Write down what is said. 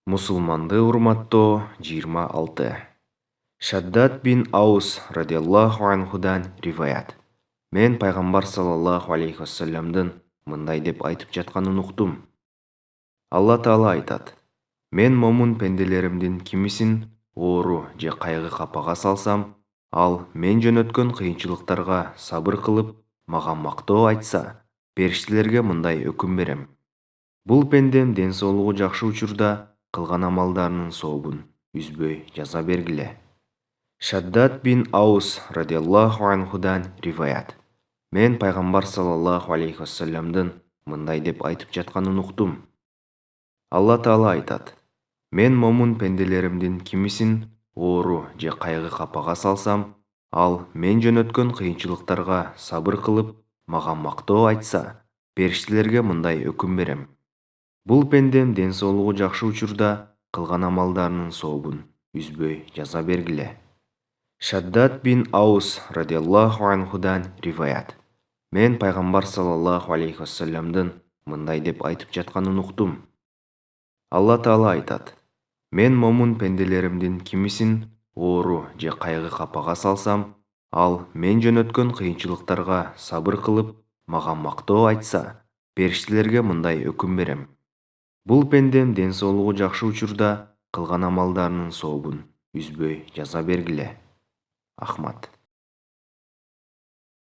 Мусулманды урматтоо 26. Шаддад бин Аус радиаллаху анхудан риваят. Мен пайгамбар саллаллаху алейхи вассаламдын мындай деп айтып жатканын уктум. Алла Таала айтат: Мен момун пенделеримдин кимисин оору же кайгы капага салсам, ал мен жөнөткөн кыйынчылыктарга сабыр кылып, мага мактоо айтса, периштелерге мындай өкүм берем. Бул пендем ден соолугу жакшы учурда кылган амалдарынын сообун үзбөй жаза бергиле. Шаддад бин Аус радиаллаху анхудан риваят. Мен пайгамбар саллаллаху алейхи вассаламдын мындай деп айтып жатканын уктум. Алла Таала айтат: Мен момун пенделеримдин кимисин оору же кайгы капага салсам, ал мен жөнөткөн кыйынчылыктарга сабыр кылып, мага мактоо айтса, периштелерге мындай өкүм берем. Бул пендем ден соолугу жакшы учурда кылган амалдарынын сообун үзбөй жаза бергиле. Шаддад бин Аус радиаллаху анхудан риваят. Мен пайгамбар саллаллаху алейхи вассаламдын мындай деп айтып жатканын уктум. Алла Таала айтат: Мен момун пенделеримдин кимисин оору же кайгы капага салсам, ал мен жөнөткөн кыйынчылыктарга сабыр кылып, мага мактоо айтса, периштелерге мындай өкүм берем. Бул пендем ден соолугу жакшы учурда кылган амалдарынын сообун үзбөй жаза бергиле. Ахмад.